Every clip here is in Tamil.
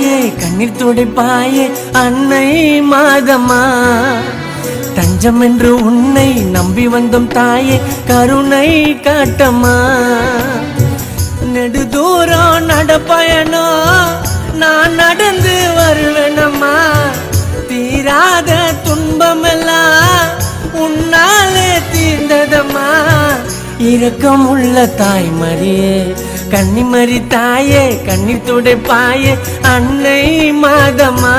தாயே கண்ணீர் துடைப்பாயே அன்னை மாதம்மா தஞ்சம் என்று உன்னை நம்பி வந்தோம் தாயே கருணை காட்டம்மா நெடுதூரம் நடப்பயணம் நான் நடந்து வருவேனம்மா தீராத துன்பமெல்லாம் உன்னாலே தீர்ந்ததம்மா இரக்கமுள்ள தாய்மரியே கன்னிமரி தாயே கண்ணீர் துடைப்பாயே அன்னை மாதம்மா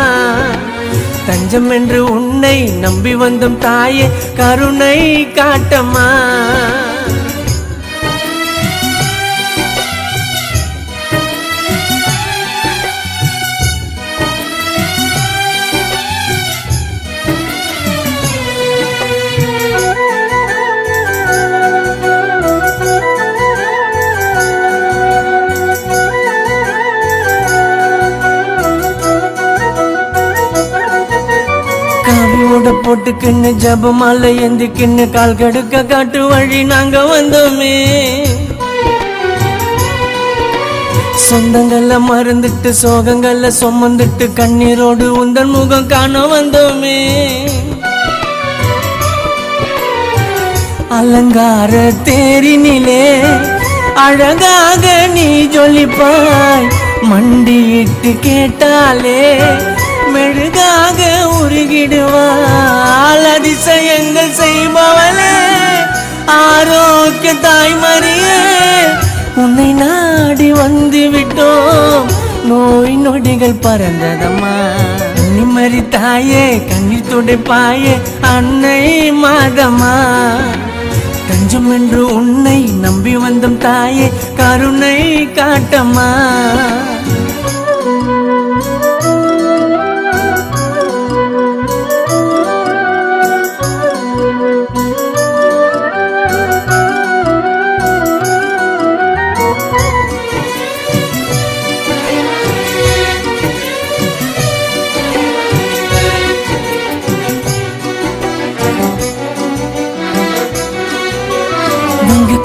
தஞ்சம் என்று உன்னை நம்பி வந்தோம் தாயே கருணை காட்டம்மா போட்டுக்கின்னு ஜபமால எந்திக்கின்னு கால் கடுக்க காட்டு வழி நாங்க வந்தோமே சொந்தங்கள்ல மறந்துட்டு சோகங்கள்ல சுமந்துட்டு கண்ணீரோடு உந்தன் முகம் காண வந்தோமே அலங்கார தேரினிலே அழகாக நீ ஜொலிப்பாய் மண்டியிட்டு கேட்டாலே மெழுகாக உருகிடுவாள் அதிசயங்கள் செய்பவளே ஆரோக்கிய தாய்மரியே உன்னை நாடி வந்து விட்டோம் நோய் நொடிகள் பறந்ததம்மா நிம்மதி தாயே கண்ணீர் துடைப்பாயே அன்னை மாதம்மா தஞ்சம் என்று உன்னை நம்பி வந்தோம் தாயே கருணை காட்டம்மா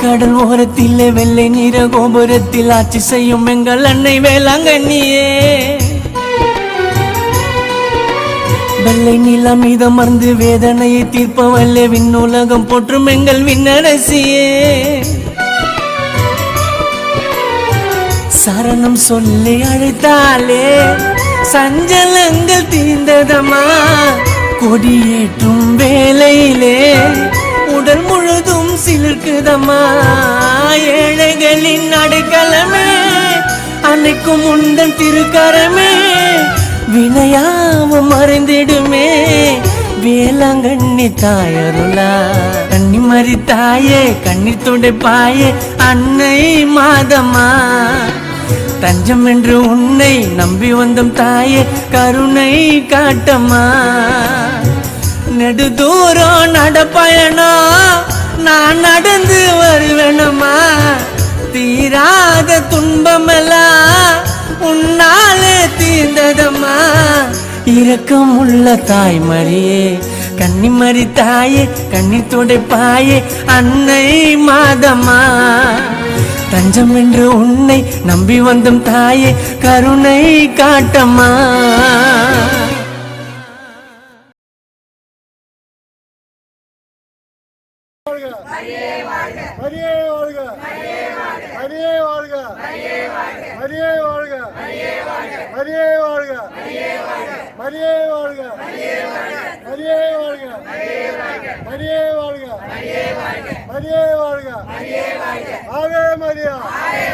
கடல் ஓரத்திலே வெள்ளை நீர கோபுரத்தில் ஆட்சி செய்யும் எங்கள் அன்னை வேளாங்கண்ணியே வெள்ளை நிலம் மீது அமர்ந்து வேதனையை தீர்ப்பவல்லே விண்ணுலகம் போற்றும் எங்கள் விண்ணரசியே சரணம் சொல்லி அழைத்தாலே சஞ்சலங்கள் தீர்ந்ததம்மா கொடியேற்றும் வேளையிலே உடல் முழுதும் சிலிர்க்குதம்மா ஏழைகளின் அடைக்கலமே அன்னைக்கும் உந்தன் திருக்கரமே வினையாவும் மறைந்திடுமே வேளாங்கண்ணி தாயருளா கன்னிமரி தாயே கண்ணீர் துடைப்பாயே அன்னை மாதம்மா தஞ்சம் என்று உன்னை நம்பி வந்தோம் தாயே கருணை காட்டம்மா நெடுதூரம் நடப்பயணம் நான் நடந்து வருவேனம்மா தீராத துன்பமெல்லாம் உன்னாலே தீர்ந்ததம்மா இரக்கமுள்ள தாய்மரியே கன்னிமரி தாயே கண்ணீர் துடைப்பாயே அன்னை மாதம்மா தஞ்சம் என்று உன்னை நம்பி வந்தோம் தாயே கருணை காட்டம்மா Ave Maria.